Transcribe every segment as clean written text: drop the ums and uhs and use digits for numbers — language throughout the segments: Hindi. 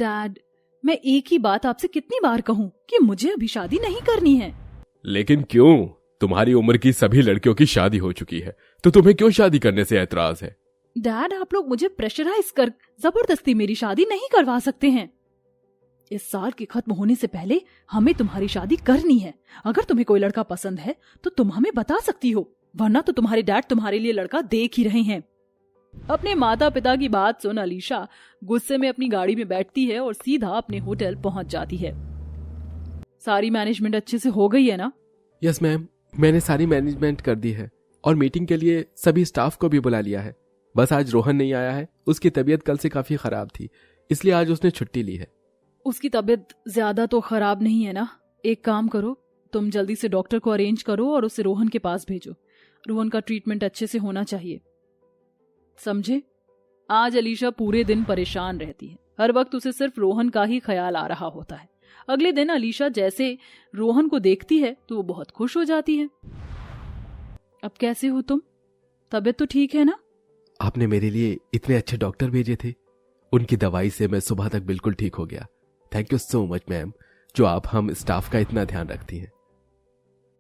डैड, मैं एक ही बात आपसे कितनी बार कहूं कि मुझे अभी शादी नहीं करनी है। लेकिन क्यों? तुम्हारी उम्र की सभी लड़कियों की शादी हो चुकी है, तो तुम्हें क्यों शादी करने से ऐतराज है? डैड, आप लोग मुझे प्रेशराइज कर जबरदस्ती मेरी शादी नहीं करवा सकते हैं। इस साल के खत्म होने से पहले हमें तुम्हारी शादी करनी है। अगर तुम्हें कोई लड़का पसंद है तो तुम हमें बता सकती हो, वरना तो तुम्हारे डैड तुम्हारे लिए लड़का देख ही रहे हैं। अपने माता पिता की बात सुन अलीशा गुस्से में अपनी गाड़ी में बैठती है और सीधा अपने होटल पहुंच जाती है। सारी मैनेजमेंट अच्छे से हो गई है ना? यस मैम, मैंने सारी मैनेजमेंट कर दी है और मीटिंग के लिए सभी स्टाफ को भी बुला लिया है। बस आज रोहन नहीं आया है, उसकी तबीयत कल से काफी खराब थी, इसलिए आज उसने छुट्टी ली है। उसकी तबीयत ज्यादा तो खराब नहीं है ना? एक काम करो, तुम जल्दी से डॉक्टर को अरेंज करो और उसे रोहन के पास भेजो। रोहन का ट्रीटमेंट अच्छे से होना चाहिए, समझे? आज अलीशा पूरे दिन परेशान रहती है। हर वक्त उसे सिर्फ रोहन का ही ख्याल आ रहा होता है। अगले दिन अलीशा जैसे रोहन को देखती है तो वो बहुत खुश हो जाती है। अब कैसे हो तुम? तबीयत तो ठीक है ना? आपने मेरे लिए इतने अच्छे डॉक्टर भेजे थे, उनकी दवाई से मैं सुबह तक बिल्कुल ठीक हो गया। Thank you so much ma'am, जो आप हम स्टाफ का इतना ध्यान रखती हैं।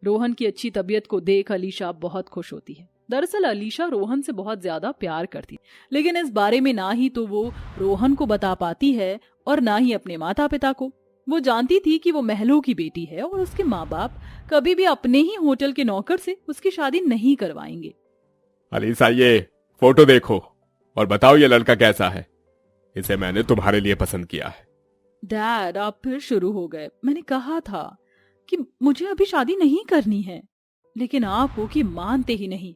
रोहन की अच्छी तबीयत को देख अलीशा बहुत खुश होती है। दरअसल अलीशा रोहन से बहुत ज्यादा प्यार करती, लेकिन इस बारे में ना ही तो वो रोहन को बता पाती है और ना ही अपने माता पिता को। वो जानती थी कि वो महलों की बेटी है और उसके माँ बाप कभी भी अपने ही होटल के नौकर से उसकी शादी नहीं करवाएंगे। अलीशा, ये फोटो देखो और बताओ ये लड़का कैसा है। इसे मैंने तुम्हारे लिए पसंद किया है। डैड, आप फिर शुरू हो गए। मैंने कहा था कि मुझे अभी शादी नहीं करनी है, लेकिन आप हो कि मानते ही नहीं।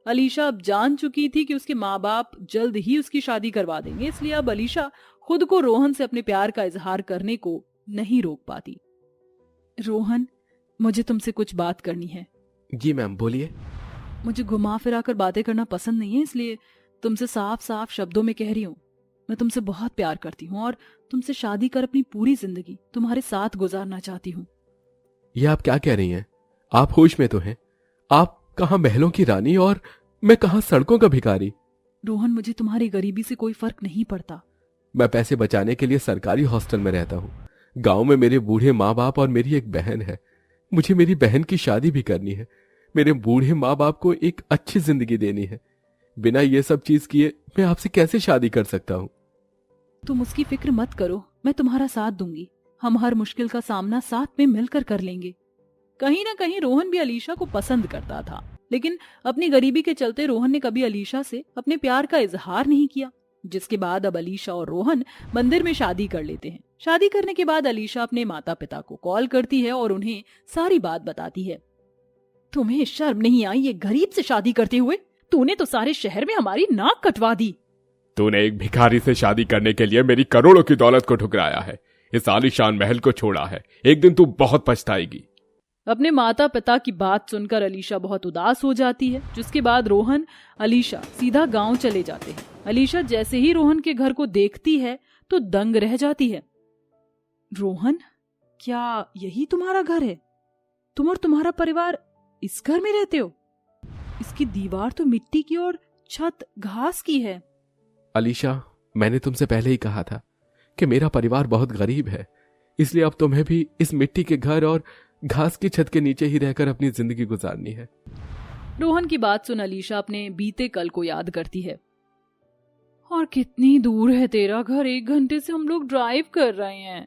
अलीशा अब जान चुकी थी कि उसके माँ बाप जल्द ही उसकी शादी करवा देंगे, इसलिए अब अलीशा खुद को रोहन से अपने प्यार का इजहार करने को नहीं रोक पाती। रोहन, मुझे तुमसे कुछ बात करनी है। जी मैम, बोलिए। मुझे घुमा फिरा कर बातें करना पसंद नहीं है, इसलिए तुमसे साफ साफ शब्दों में कह रही हूँ। मैं तुमसे बहुत प्यार करती हूँ और तुमसे शादी कर अपनी पूरी जिंदगी तुम्हारे साथ गुजारना चाहती हूँ। ये आप क्या कह रही हैं? आप होश में तो हैं? आप कहाँ महलों की रानी और मैं कहाँ सड़कों का भिखारी। रोहन, मुझे तुम्हारी गरीबी से कोई फर्क नहीं पड़ता। मैं पैसे बचाने के लिए सरकारी हॉस्टल में रहता हूँ। गांव में मेरे बूढ़े माँ बाप और मेरी एक बहन है। मुझे मेरी बहन की शादी भी करनी है। मेरे बूढ़े माँ बाप को एक अच्छी जिंदगी देनी है। बिना ये सब चीज किए मैं आपसे कैसे शादी कर सकता हूँ? तुम उसकी फिक्र मत करो, मैं तुम्हारा साथ दूंगी। हम हर मुश्किल का सामना साथ में मिलकर कर लेंगे। कहीं ना कहीं रोहन भी अलीशा को पसंद करता था, लेकिन अपनी गरीबी के चलते रोहन ने कभी अलीशा से अपने प्यार का इजहार नहीं किया। जिसके बाद अब अलीशा और रोहन मंदिर में शादी कर लेते हैं। शादी करने के बाद अलीशा अपने माता पिता को कॉल करती है और उन्हें सारी बात बताती है। तुम्हें शर्म नहीं आई ये गरीब से शादी करते हुए? तूने तो सारे शहर में हमारी नाक कटवा दी। तूने एक भिखारी से शादी करने के लिए मेरी करोड़ों की दौलत को ठुकराया है, इस आलीशान महल को छोड़ा है। एक दिन तू बहुत पछताएगी। अपने माता पिता की बात सुनकर अलीशा बहुत उदास हो जाती है, जिसके बाद रोहन अलीशा सीधा गांव चले जाते हैं। अलीशा जैसे ही रोहन के घर को देखती है तो दंग रह जाती है। रोहन, क्या यही तुम्हारा घर है? तुम और तुम्हारा परिवार इस घर में रहते हो? इसकी दीवार तो मिट्टी की और छत घास की है। अलीशा, मैंने तुमसे पहले ही कहा था कि मेरा परिवार बहुत गरीब है, इसलिए अब तुम्हें भी इस मिट्टी के घर और घास की छत के नीचे ही रहकर अपनी जिंदगी गुजारनी है। रोहन की बात सुन अलीशा अपने बीते कल को याद करती है। और कितनी दूर है तेरा घर? 1 घंटे से हम लोग ड्राइव कर रहे हैं।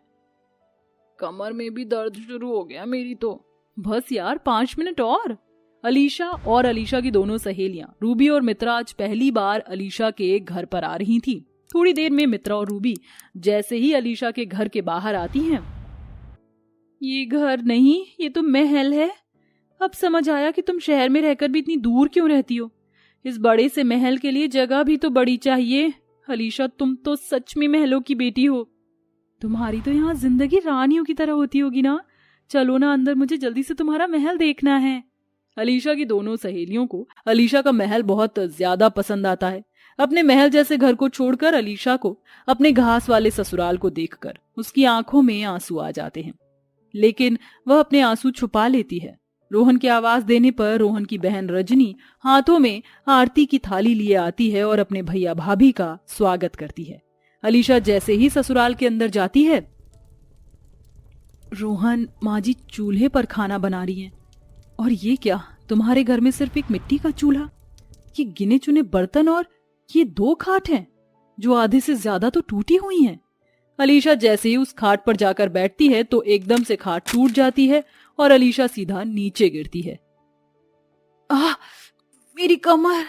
कमर में भी दर्द शुरू हो गया मेरी तो। बस यार 5 मिनट और। अलीशा और अलीशा की दोनों सहेलियां रूबी और मित्रा आज पहली बार अलीशा के घर पर आ रही थी। थोड़ी देर में मित्रा और रूबी जैसे ही अलीशा के घर के बाहर आती हैं, ये घर नहीं, ये तो महल है। अब समझ आया कि तुम शहर में रहकर भी इतनी दूर क्यों रहती हो। इस बड़े से महल के लिए जगह भी तो बड़ी चाहिए। अलीशा, तुम तो सच में महलों की बेटी हो। तुम्हारी तो यहाँ जिंदगी रानियों की तरह होती होगी ना। चलो ना अंदर, मुझे जल्दी से तुम्हारा महल देखना है। अलीशा की दोनों सहेलियों को अलीशा का महल बहुत ज्यादा पसंद आता है। अपने महल जैसे घर को छोड़कर अलीशा को अपने घास वाले ससुराल को देखकर उसकी आंखों में आंसू आ जाते हैं, लेकिन वह अपने आंसू छुपा लेती है। रोहन की आवाज देने पर रोहन की बहन रजनी हाथों में आरती की थाली लिए आती है और अपने भैया भाभी का स्वागत करती है। अलीशा जैसे ही ससुराल के अंदर जाती है, रोहन, माँ जी चूल्हे पर खाना बना रही हैं। और ये क्या, तुम्हारे घर में सिर्फ एक मिट्टी का चूल्हा, ये गिने चुने बर्तन और ये 2 खाट हैं जो आधे से ज्यादा तो टूटी हुई हैं। अलीशा जैसे ही उस खाट पर जाकर बैठती है तो एकदम से खाट टूट जाती है और अलीशा सीधा नीचे गिरती है। मेरी कमर।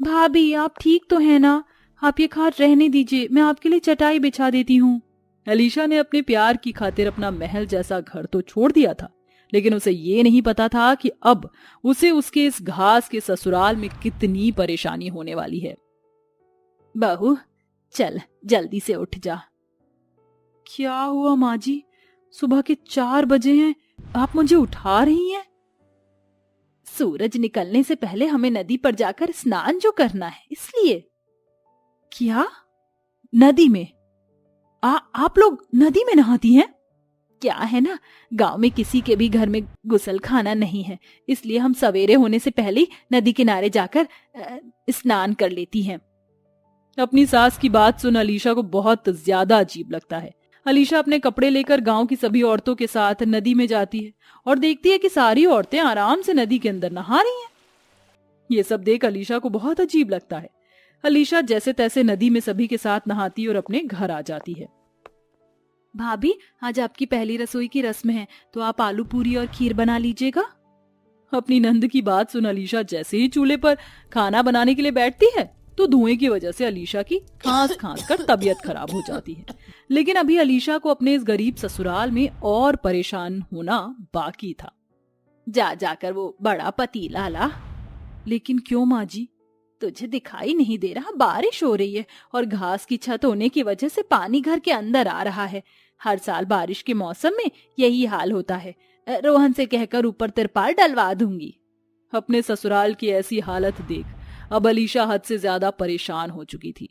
भाभी आप ठीक तो है ना? आप ये खाट रहने दीजिए, मैं आपके लिए चटाई बिछा देती हूँ। अलीशा ने अपने प्यार की खातिर अपना महल जैसा घर तो छोड़ दिया था, लेकिन उसे ये नहीं पता था कि अब उसे उसके इस घास के ससुराल में कितनी परेशानी होने वाली है। बहू चल जल्दी से उठ जा। क्या हुआ माँ जी? सुबह के 4 बजे हैं, आप मुझे उठा रही हैं? सूरज निकलने से पहले हमें नदी पर जाकर स्नान जो करना है, इसलिए। क्या? नदी में? आप लोग नदी में नहाती हैं? क्या है ना, गांव में किसी के भी घर में गुसल खाना नहीं है, इसलिए हम सवेरे होने से पहले नदी किनारे जाकर स्नान कर लेती हैं। अपनी सास की बात सुन अलीशा को बहुत ज्यादा अजीब लगता है। अलीशा अपने कपड़े लेकर गांव की सभी औरतों के साथ नदी में जाती है और देखती है कि सारी औरतें आराम से नदी के अंदर नहा रही हैं। ये सब देख अलीशा को बहुत अजीब लगता है। अलीशा जैसे तैसे नदी में सभी के साथ नहाती और अपने घर आ जाती है। भाभी आज आपकी पहली रसोई की रस्म है, तो आप आलू पूरी और खीर बना लीजिएगा। अपनी नंद की बात सुन अलीशा जैसे ही चूल्हे पर खाना बनाने के लिए बैठती है तो धुएं की वजह से अलीशा की खांस खांस कर तबीयत खराब हो जाती है। लेकिन अभी अलीशा को अपने इस गरीब ससुराल में और परेशान होना बाकी था। जा जाकर वो बड़ा पतीला ला। लेकिन क्यों माँ जी? तुझे दिखाई नहीं दे रहा? बारिश हो रही है और घास की छत होने की वजह से पानी घर के अंदर आ रहा है। हर साल बारिश के मौसम में यही हाल होता है। रोहन से कहकर ऊपर तिरपाल डलवा दूंगी। अपने ससुराल की ऐसी हालत देख अब अलीशा हद से ज्यादा परेशान हो चुकी थी।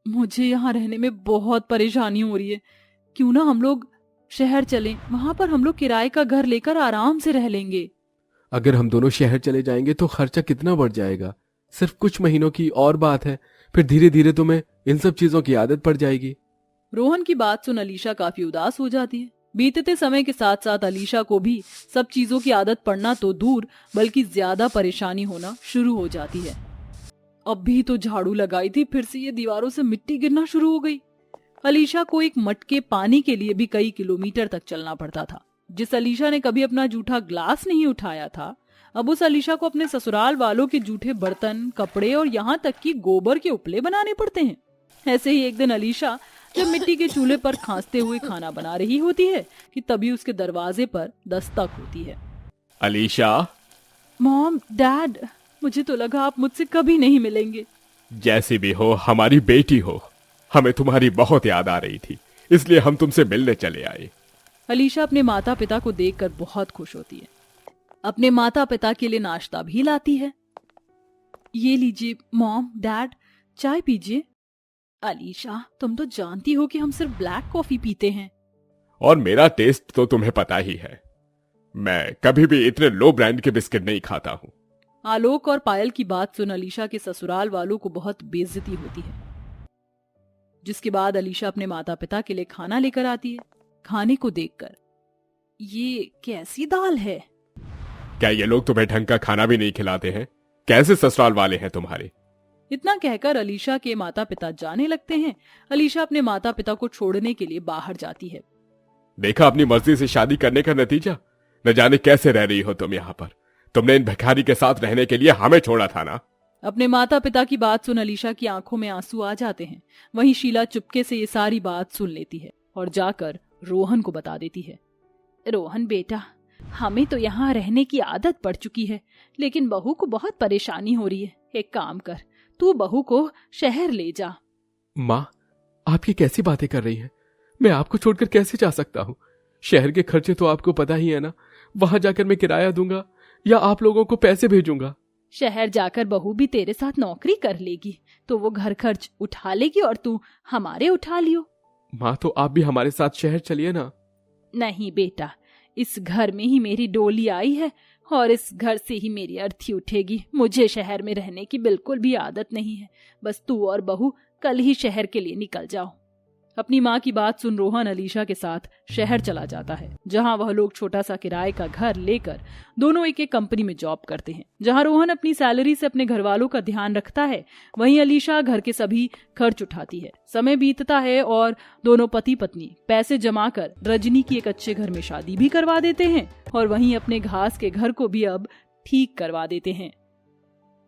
मुझे यहाँ रहने में बहुत परेशानी हो रही है, क्यों ना हम लोग शहर चलें, वहां पर हम लोग किराए का घर लेकर आराम से रह लेंगे। अगर हम दोनों शहर चले जाएंगे तो खर्चा कितना बढ़ जाएगा। सिर्फ कुछ महीनों की और बात है, फिर धीरे धीरे तुम्हें इन सब चीजों की आदत पड़ जाएगी। रोहन की बात सुन अलीशा काफी उदास हो जाती है। बीतते समय के साथ साथ अलीशा को भी सब चीजों की आदत पड़ना तो दूर बल्कि ज्यादा परेशानी होना शुरू हो जाती है। अब भी तो झाड़ू लगाई थी, फिर से ये दीवारों से मिट्टी गिरना शुरू हो गई। अलीशा को एक मटके पानी के लिए भी कई किलोमीटर तक चलना पड़ता था। जिस अलीशा ने कभी अपना जूठा ग्लास नहीं उठाया था, अब उस अलीशा को अपने ससुराल वालों के जूठे बर्तन, कपड़े और यहाँ तक कि गोबर के उपले बनाने पड़ते हैं। ऐसे ही एक दिन अलीशा जब मिट्टी के चूल्हे पर खांसते हुए खाना बना रही होती है कि तभी उसके दरवाजे पर दस्तक होती है। अलीशा। मॉम, डैड, मुझे तो लगा आप मुझसे कभी नहीं मिलेंगे। जैसी भी हो, हमारी बेटी हो। हमें तुम्हारी बहुत याद आ रही थी, इसलिए हम तुमसे मिलने चले आए। अलीशा अपने माता पिता को देखकर बहुत खुश होती है। अपने माता पिता के लिए नाश्ता भी लाती है। ये लीजिए मॉम, डैड, चाय पीजिए। अलीशा, तुम तो जानती हो कि हम सिर्फ ब्लैक कॉफी पीते हैं। और मेरा टेस्ट तो तुम्हें पता ही है, मैं कभी भी इतने लो ब्रांड के बिस्किट नहीं खाता हूँ। आलोक और पायल की बात सुन अलीशा के ससुराल वालों को बहुत बेइज्जती होती है। जिसके बाद अलीशा अपने माता पिता के लिए खाना लेकर आती है। खाने को देखकर, ये कैसी दाल है? क्या ये लोग तुम्हें ढंग का खाना भी नहीं खिलाते हैं? कैसे ससुराल वाले हैं तुम्हारे? इतना कहकर अलीशा के माता पिता जाने लगते हैं। अलीशा अपने माता पिता को छोड़ने के लिए बाहर जाती है। देखा अपनी मर्जी से शादी करने का नतीजा? न जाने कैसे रह रही हो तुम यहाँ पर। तुमने इन भिखारी के साथ रहने के लिए हमें छोड़ा था ना। अपने माता पिता की बात सुन अलीशा की आंखों में आंसू आ जाते हैं। वहीं शीला चुपके से ये सारी बात सुन लेती है और जाकर रोहन को बता देती है। रोहन बेटा, हमें तो यहाँ रहने की आदत पड़ चुकी है, लेकिन बहू को बहुत परेशानी हो रही है। एक काम कर, तू बहू को शहर ले जा। माँ, आप ये कैसी बातें कर रही हैं? मैं आपको छोड़कर कैसे जा सकता हूँ? शहर के खर्चे तो आपको पता ही है ना। वहां जाकर मैं किराया दूंगा या आप लोगों को पैसे भेजूंगा। शहर जाकर बहू भी तेरे साथ नौकरी कर लेगी तो वो घर खर्च उठा लेगी और तू हमारे उठा लियो। माँ, तो आप भी हमारे साथ शहर चलिए ना। नहीं बेटा, इस घर में ही मेरी डोली आई है और इस घर से ही मेरी अर्थी उठेगी। मुझे शहर में रहने की बिल्कुल भी आदत नहीं है। बस तू और बहू कल ही शहर के लिए निकल जाओ। अपनी माँ की बात सुन रोहन अलीशा के साथ शहर चला जाता है, जहाँ वह लोग छोटा सा किराए का घर लेकर दोनों एक कंपनी में जॉब करते हैं। जहाँ रोहन अपनी सैलरी से अपने घर वालों का ध्यान रखता है, वहीं अलीशा घर के सभी खर्च उठाती है। समय बीतता है और दोनों पति पत्नी पैसे जमा कर रजनी की एक अच्छे घर में शादी भी करवा देते हैं और वहीं अपने घास के घर को भी अब ठीक करवा देते हैं।